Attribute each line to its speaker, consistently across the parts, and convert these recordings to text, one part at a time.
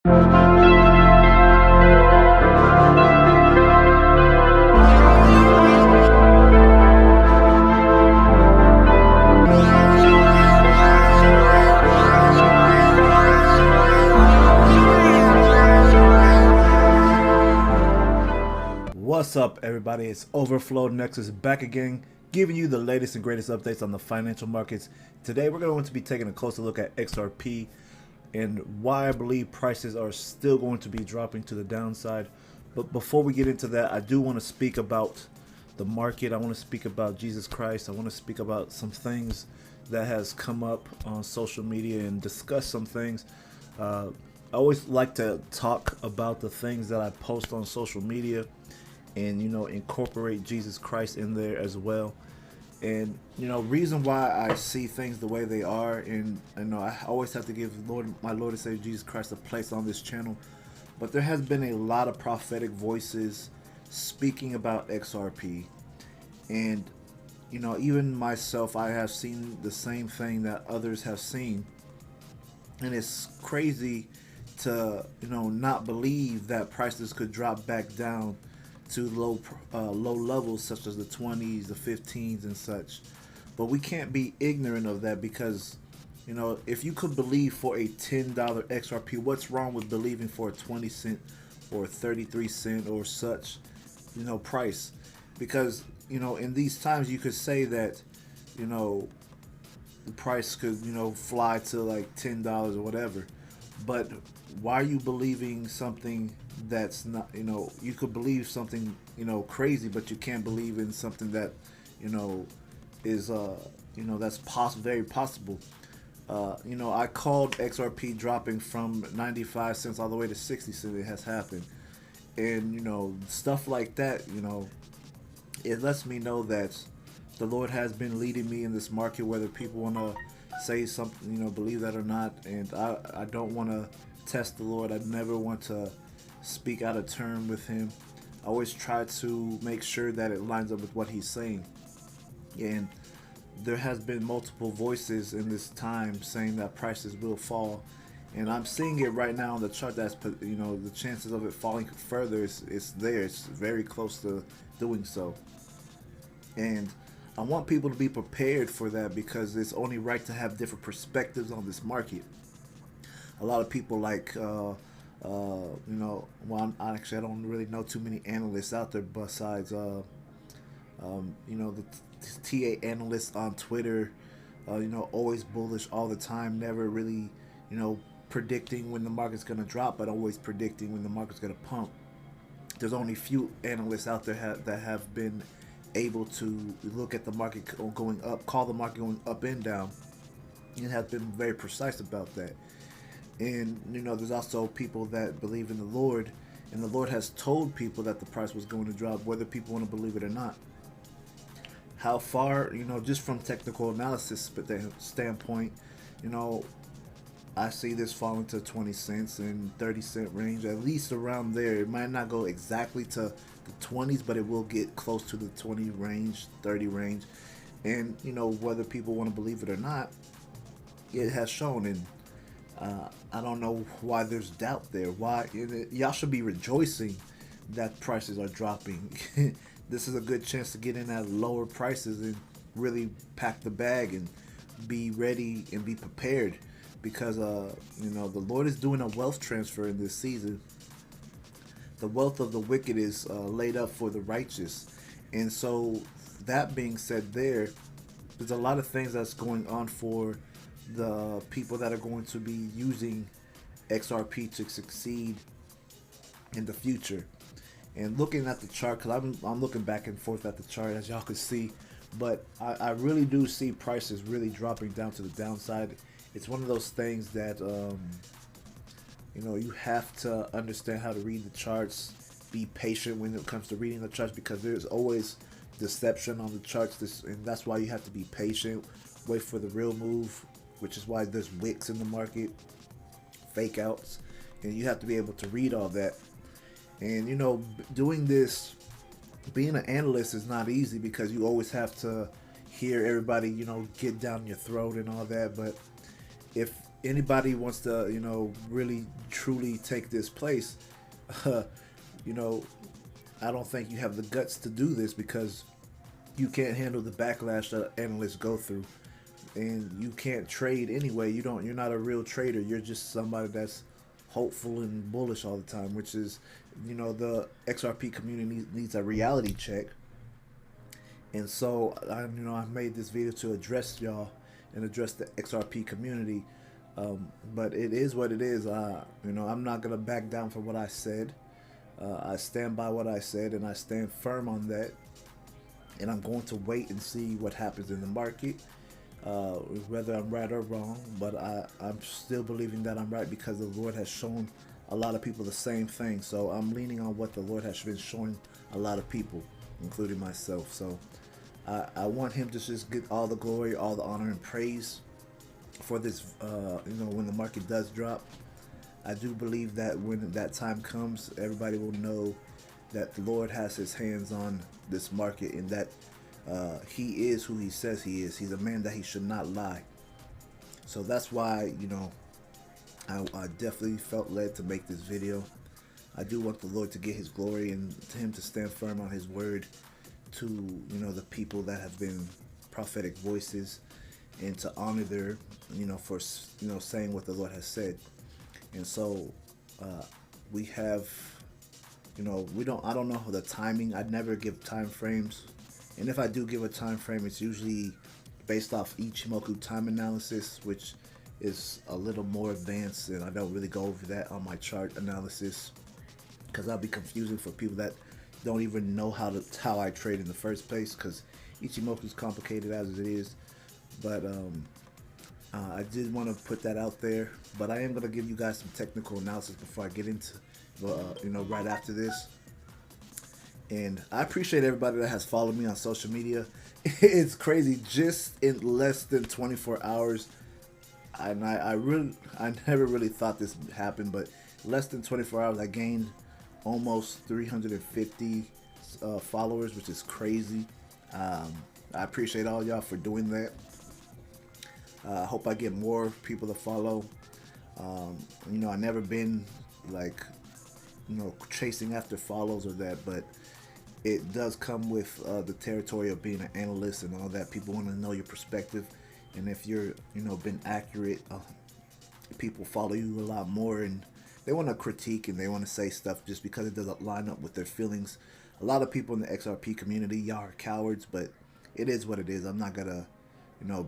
Speaker 1: What's up, everybody? It's Overflow Nexus back again, giving you the latest and greatest updates on the financial markets. Today, we're going to be taking a closer look at XRP and why I believe prices are still going to be dropping to the downside. But before we get into that, I do want to speak about the market. I want to speak about Jesus Christ. I want to speak about some things that has come up on social media and discuss some things. I always like to talk about the things that I post on social media and incorporate Jesus Christ in there as well. And reason why I see things the way they are, and I always have to give my Lord and Savior Jesus Christ a place on this channel. But there has been a lot of prophetic voices speaking about XRP, and even myself, I have seen the same thing that others have seen, and it's crazy to not believe that prices could drop back down to low levels such as the 20s, the 15s and such. But we can't be ignorant of that, because if you could believe for a $10 XRP, what's wrong with believing for a 20 cent or 33 cent or such price? Because in these times you could say that the price could fly to like $10 or whatever, but why are you believing something that's not, you could believe something crazy, but you can't believe in something that is that's very possible. I called XRP dropping from 95 cents all the way to 60 cents. It has happened, and stuff like that, it lets me know that the Lord has been leading me in this market, whether people want to say something, believe that or not. And I don't want to test the Lord. I never want to speak out of turn with him. I always try to make sure that it lines up with what he's saying. And there has been multiple voices in this time saying that prices will fall, and I'm seeing it right now on the chart. That's the chances of it falling further is there. It's very close to doing so, and I want people to be prepared for that, because it's only right to have different perspectives on this market. A lot of people I don't really know too many analysts out there besides the TA analysts on Twitter, always bullish all the time, never really predicting when the market's going to drop, but always predicting when the market's going to pump. There's only few analysts out there that have been able to look at the market going up, call the market going up and down, and have been very precise about that. And there's also people that believe in the Lord, and the Lord has told people that the price was going to drop, whether people want to believe it or not. How far, just from technical analysis standpoint, I see this falling to 20 cents and 30 cent range, at least around there. It might not go exactly to the 20s, but it will get close to the 20 range, 30 range. And whether people want to believe it or not, it has shown. And I don't know why there's doubt there. Why y'all should be rejoicing that prices are dropping. This is a good chance to get in at lower prices and really pack the bag and be ready and be prepared, because the Lord is doing a wealth transfer in this season. The wealth of the wicked is laid up for the righteous. And so, that being said, there's a lot of things that's going on for the people that are going to be using XRP to succeed in the future. And looking at the chart, because I'm looking back and forth at the chart, as y'all can see, but I really do see prices really dropping down to the downside. It's one of those things that you have to understand how to read the charts, be patient when it comes to reading the charts, because there's always deception on the charts, and that's why you have to be patient, wait for the real move, which is why there's wicks in the market, fake outs, and you have to be able to read all that. And doing this, being an analyst is not easy, because you always have to hear everybody get down your throat and all that. But if anybody wants to, really truly take this place, you know, I don't think you have the guts to do this because you can't handle the backlash that analysts go through, and you can't trade anyway. You're not a real trader. You're just somebody that's hopeful and bullish all the time, which is, the XRP community needs a reality check. And so I made this video to address y'all and address the XRP community. But it is what it is. I'm not gonna back down from what I said. I stand by what I said, and I stand firm on that. And I'm going to wait and see what happens in the market, whether I'm right or wrong. But I'm still believing that I'm right because the Lord has shown a lot of people the same thing. So I'm leaning on what the Lord has been showing a lot of people, including myself. So I want Him to just get all the glory, all the honor, and praise for this. When the market does drop, I do believe that when that time comes, everybody will know that the Lord has His hands on this market, and that He is who He says He is. He's a man that He should not lie. So that's why, I definitely felt led to make this video. I do want the Lord to get His glory and to Him to stand firm on His word to, the people that have been prophetic voices, and to honor their, for, saying what the Lord has said. And so we have, I don't know the timing. I'd never give time frames. And if I do give a time frame, it's usually based off Ichimoku time analysis, which is a little more advanced, and I don't really go over that on my chart analysis because that'll be confusing for people that don't even know how I trade in the first place, because Ichimoku is complicated as it is. But I did want to put that out there, but I am going to give you guys some technical analysis before I get into right after this. And I appreciate everybody that has followed me on social media. It's crazy, just in less than 24 hours, and I never really thought this would happen, but less than 24 hours I gained almost 350 followers, which is crazy. I appreciate all y'all for doing that. I hope I get more people to follow. I never been like, chasing after follows or that, but it does come with the territory of being an analyst and all that. People want to know your perspective, and if you're, been accurate, people follow you a lot more, and they want to critique and they want to say stuff just because it doesn't line up with their feelings. A lot of people in the XRP community, y'all are cowards, but it is what it is. I'm not gonna,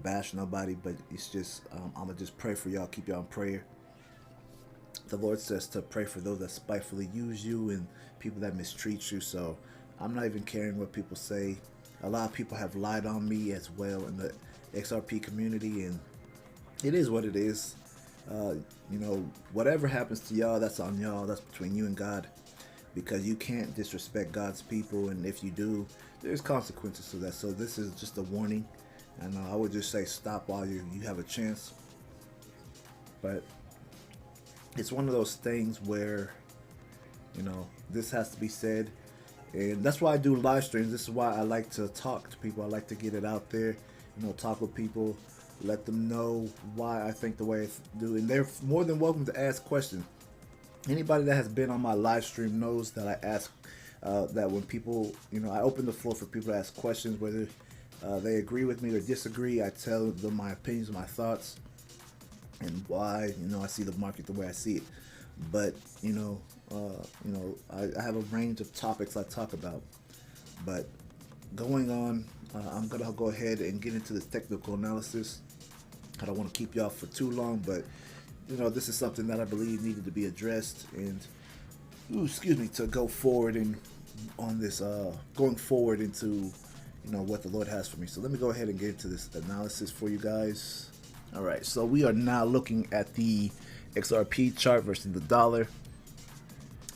Speaker 1: bash nobody, but it's just, I'm gonna just pray for y'all, keep y'all in prayer. The Lord says to pray for those that spitefully use you and people that mistreat you. So I'm not even caring what people say. A lot of people have lied on me as well in the XRP community, and it is what it is. Whatever happens to y'all, that's on y'all. That's between you and God, because you can't disrespect God's people, and if you do, there's consequences to that. So this is just a warning, and I would just say stop while you have a chance. But it's one of those things where, this has to be said, and that's why I do live streams. This is why I like to talk to people. I like to get it out there, talk with people, let them know why I think the way I do, and they're more than welcome to ask questions. Anybody that has been on my live stream knows that I ask that when people, I open the floor for people to ask questions, whether they agree with me or disagree. I tell them my opinions, my thoughts, and why I see the market the way I see it. But I have a range of topics I talk about. But going on, I'm gonna go ahead and get into this technical analysis. I don't want to keep y'all for too long, but this is something that I believe needed to be addressed, and to go forward on this, going forward into what the Lord has for me. So let me go ahead and get into this analysis for you guys. All right, so we are now looking at the XRP chart versus the dollar.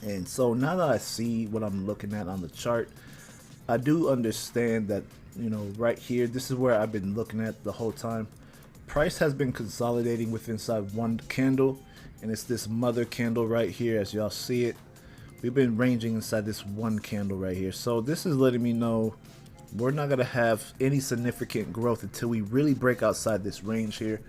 Speaker 1: And so now that I see what I'm looking at on the chart, I do understand that, right here, this is where I've been looking at the whole time. Price has been consolidating with inside one candle, and it's this mother candle right here, as y'all see it. We've been ranging inside this one candle right here. So this is letting me know we're not going to have any significant growth until we really break outside this range here.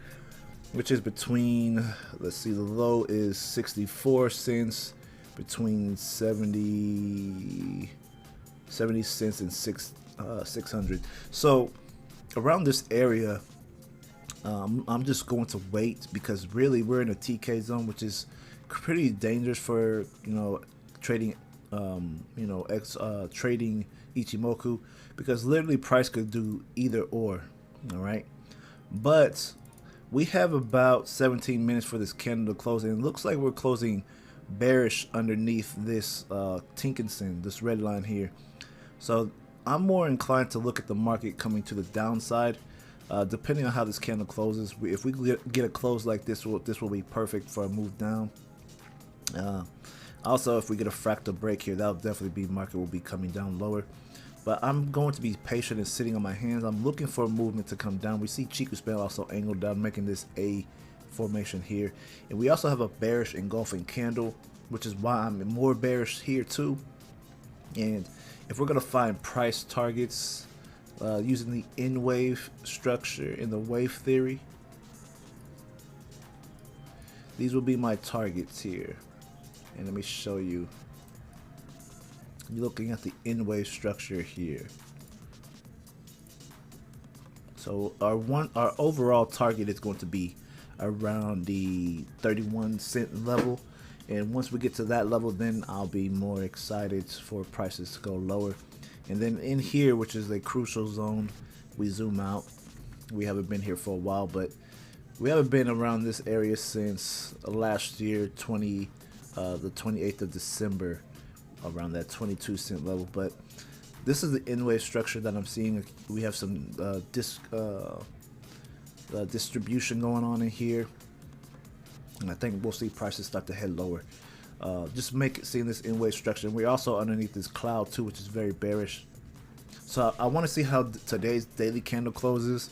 Speaker 1: which is between, let's see, the low is 64 cents, between 70 cents and 600. So around this area, I'm just going to wait, because really we're in a TK zone, which is pretty dangerous for, trading, trading Ichimoku, because literally price could do either or. All right, but we have about 17 minutes for this candle to close, and it looks like we're closing bearish underneath this Tinkinson, this red line here. So I'm more inclined to look at the market coming to the downside, depending on how this candle closes. If we get a close like this, this will be perfect for a move down. Also, if we get a fractal break here, that'll definitely be, market will be coming down lower. But I'm going to be patient and sitting on my hands. I'm looking for a movement to come down. We see Chiku span also angled down, making this A formation here. And we also have a bearish engulfing candle, which is why I'm more bearish here too. And if we're going to find price targets using the N wave structure in the wave theory, these will be my targets here. And let me show you. You're looking at the N wave structure here. So our overall target is going to be around the 31 cent level, and once we get to that level, then I'll be more excited for prices to go lower. And then in here, which is a crucial zone, we zoom out. We haven't been here for a while, but we haven't been around this area since last year, the 28th of December, around that 22 cent level. But this is the N wave structure that I'm seeing. We have some distribution going on in here, and I think we'll see prices start to head lower. Just seeing this N wave structure. And we're also underneath this cloud too, which is very bearish. So I want to see how today's daily candle closes,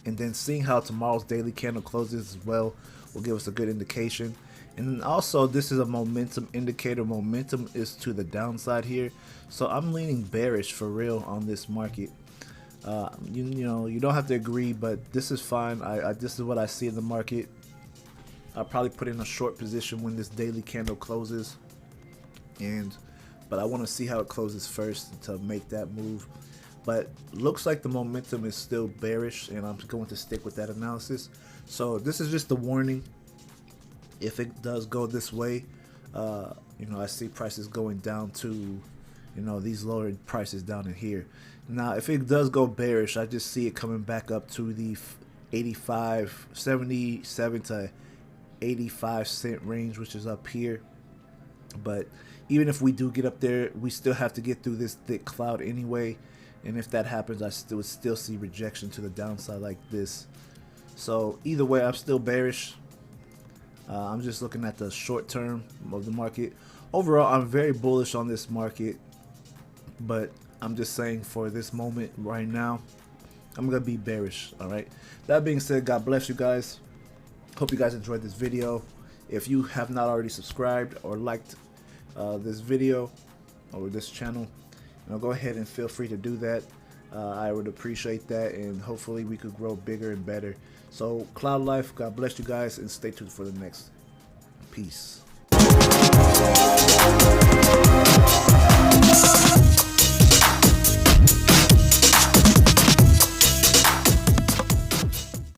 Speaker 1: and then seeing how tomorrow's daily candle closes as well will give us a good indication. And then also, this is a momentum indicator. Momentum is to the downside here, so I'm leaning bearish for real on this market. You don't have to agree, but this is fine. This is what I see in the market. I'll probably put in a short position when this daily candle closes, but I want to see how it closes first to make that move. But looks like the momentum is still bearish, and I'm going to stick with that analysis. So this is just a warning. If it does go this way, I see prices going down to, these lower prices down in here. Now, if it does go bearish, I just see it coming back up to the 77 to 85 cent range, which is up here. But even if we do get up there, we still have to get through this thick cloud anyway. And if that happens, I would still see rejection to the downside like this. So either way, I'm still bearish. I'm just looking at the short term of the market. Overall, I'm very bullish on this market, but I'm just saying for this moment right now, I'm gonna be bearish. All right, that being said, God bless you guys. Hope you guys enjoyed this video. If you have not already subscribed or liked this video or this channel, go ahead and feel free to do that. I would appreciate that, and hopefully we could grow bigger and better. So Cloud Life, God bless you guys, and stay tuned for the next. Peace.